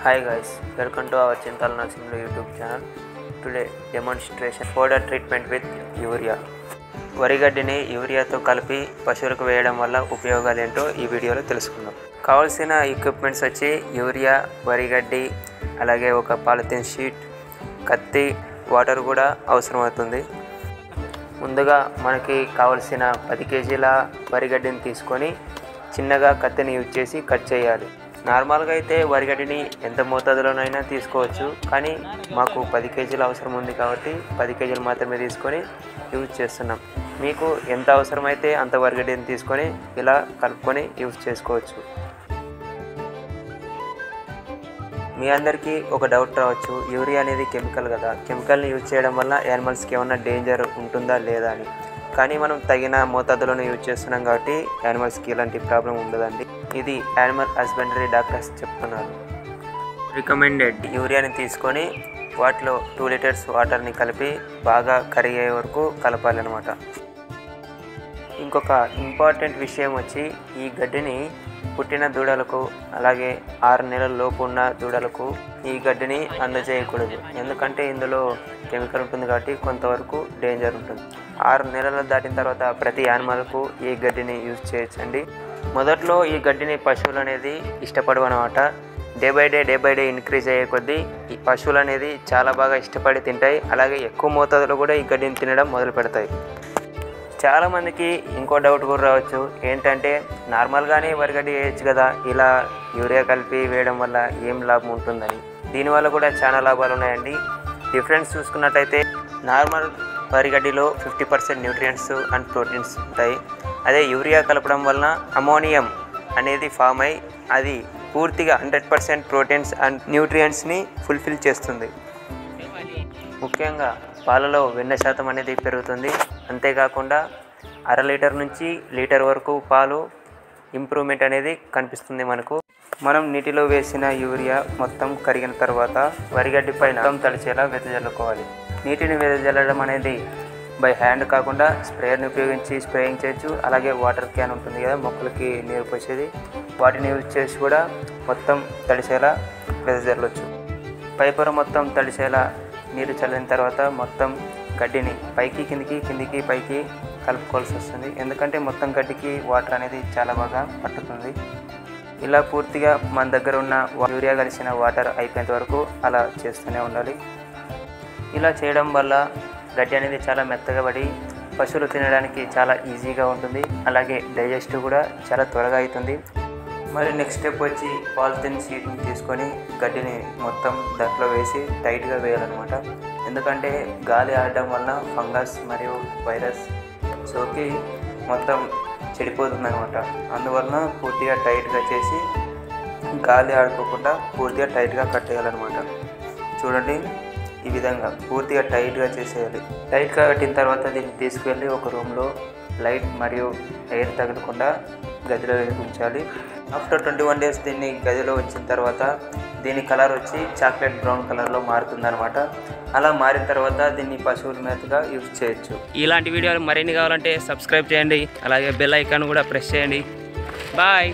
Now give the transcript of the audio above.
Hi guys, welcome to our Chintal Nursing YouTube channel. Today demonstration fodder treatment with urea. వరిగడ్డిని యూరియాతో కలిపి పశువులకు వేయడం వల్ల ఉపయోగాలు ఏంటో ఈ వీడియోలో తెలుసుకుందాం. కావాల్సిన ఎక్విప్మెంట్స్ వచ్చి యూరియా, వరిగడ్డి, అలాగే ఒక పాలిథిన్ షీట్, కత్తి, వాటర్ కూడా అవసరం అవుతుంది. ముందుగా మనకి కావాల్సిన 10 kgల వరిగడ్డిని తీసుకొని చిన్నగా కత్తిని యూజ్ చేసి కట్ చేయాలి. నార్మల్గా అయితే వరిగడ్డిని ఎంత మోతాదులోనైనా తీసుకోవచ్చు, కానీ మాకు 10 kgలు అవసరం ఉంది కాబట్టి 10 kgలు మాత్రమే తీసుకొని యూజ్ చేస్తున్నాం. మీకు ఎంత అవసరమైతే అంత వరిగడ్డిని తీసుకొని ఇలా కలుపుకొని యూజ్ చేసుకోవచ్చు. మీ అందరికీ ఒక డౌట్ రావచ్చు, యూరియా అనేది కెమికల్ కదా, కెమికల్ని యూజ్ చేయడం వల్ల యానిమల్స్కి ఏమన్నా డేంజర్ ఉంటుందా లేదా అని. కానీ మనం తగిన మోతాదులోనే యూజ్ చేస్తున్నాం కాబట్టి యానిమల్స్కి ఇలాంటి ప్రాబ్లం ఉండదండి. ఇది యానిమల్ హస్బెండరీ డాక్టర్స్ చెప్తున్నారు. రికమెండెడ్ యూరియాని తీసుకొని వాటిలో 2 లీటర్స్ వాటర్ని కలిపి బాగా కరిగే వరకు కలపాలన్నమాట. ఇంకొక ఇంపార్టెంట్ విషయం వచ్చి, ఈ గడ్డిని పుట్టిన దూడలకు అలాగే 6 నెలల లోపు ఉన్న దూడలకు ఈ గడ్డిని అందజేయకూడదు. ఎందుకంటే ఇందులో కెమికల్ ఉంటుంది కాబట్టి కొంతవరకు డేంజర్ ఉంటుంది. 6 నెలలు దాటిన తర్వాత ప్రతి యానిమల్కు ఈ గడ్డిని యూజ్ చేయొచ్చండి. మొదట్లో ఈ గడ్డిని పశువులు అనేది ఇష్టపడవు అన్నమాట. డే బై డే ఇంక్రీజ్ అయ్యే కొద్దీ ఈ పశువులు అనేది చాలా బాగా ఇష్టపడి తింటాయి. అలాగే ఎక్కువ మోతాదులో కూడా ఈ గడ్డిని తినడం మొదలు పెడతాయి. చాలామందికి ఇంకో డౌట్ కూడా రావచ్చు, ఏంటంటే నార్మల్గానే వరిగడ్డి వేయచ్చు కదా, ఇలా యూరియా కలిపి వేయడం వల్ల ఏం లాభం ఉంటుందని. దీనివల్ల కూడా చాలా లాభాలు ఉన్నాయండి. డిఫరెన్స్ చూసుకున్నట్లయితే నార్మల్ వరిగడ్డిలో 50% న్యూట్రియంట్స్ అండ్ ప్రోటీన్స్ ఉంటాయి. అదే యూరియా కలపడం వలన అమోనియం అనేది ఫామ్ అయ్యి అది పూర్తిగా 100% ప్రోటీన్స్ అండ్ న్యూట్రియంట్స్ని ఫుల్ఫిల్ చేస్తుంది. ముఖ్యంగా పాలలో వెన్న శాతం అనేది పెరుగుతుంది. అంతేకాకుండా 1/2 లీటర్ నుంచి లీటర్ వరకు పాలు ఇంప్రూవ్మెంట్ అనేది కనిపిస్తుంది మనకు. మనం నీటిలో వేసిన యూరియా మొత్తం కరిగిన తర్వాత వరిగడ్డి పైన మొత్తం తడిచేలా వెదజల్లుకోవాలి. నీటిని వెదజల్లడం అనేది బై హ్యాండ్ కాకుండా స్ప్రేయర్ని ఉపయోగించి స్ప్రేయింగ్ చేయొచ్చు. అలాగే వాటర్ క్యాన్ ఉంటుంది కదా, మొక్కలకి నీరు పోసేది, వాటిని యూజ్ చేసి కూడా మొత్తం తడిసేలా వెదజల్లొచ్చు. పైపొర మొత్తం తడిసేలా నీరు చల్లిన తర్వాత మొత్తం గడ్డిని పైకి కిందికి పైకి కలుపుకోవాల్సి వస్తుంది. ఎందుకంటే మొత్తం గడ్డికి వాటర్ అనేది చాలా బాగా పట్టుతుంది. ఇలా పూర్తిగా మన దగ్గర ఉన్న యూరియా కలిసిన వాటర్ అయిపోయేంత వరకు అలా చేస్తూనే ఉండాలి. ఇలా చేయడం వల్ల గడ్డి అనేది చాలా మెత్తగా పడి పశువులు తినడానికి చాలా ఈజీగా ఉంటుంది. అలాగే డైజెస్ట్ కూడా చాలా త్వరగా అవుతుంది. మరి నెక్స్ట్ స్టెప్ వచ్చి పాలిథిన్ షీట్ని తీసుకొని గడ్డిని మొత్తం దాంట్లో వేసి టైట్గా వేయాలన్నమాట. ఎందుకంటే గాలి ఆడడం వలన ఫంగస్ మరియు వైరస్ సోకి మొత్తం చెడిపోతుందన్నమాట. అందువలన పూర్తిగా టైట్గా చేసి గాలి ఆడుకోకుండా పూర్తిగా టైట్గా కట్టేయాలన్నమాట. చూడండి, ఈ విధంగా పూర్తిగా టైట్గా చేసేయాలి. టైట్గా కట్టిన తర్వాత దీన్ని తీసుకువెళ్ళి ఒక రూమ్లో లైట్ మరియు ఎయిర్ తగలకుండా గదిలో ఉంచాలి. ఆఫ్టర్ 21 days దీన్ని గదిలో ఉంచిన తర్వాత దీని కలర్ వచ్చి చాక్లెట్ బ్రౌన్ కలర్లో మారుతుందన్నమాట. అలా మారిన తర్వాత దీన్ని పశువుల మేతగా యూజ్ చేయొచ్చు. ఇలాంటి వీడియోలు మరిన్ని కావాలంటే సబ్స్క్రైబ్ చేయండి, అలాగే బెల్ ఐకాన్ కూడా ప్రెస్ చేయండి. బాయ్.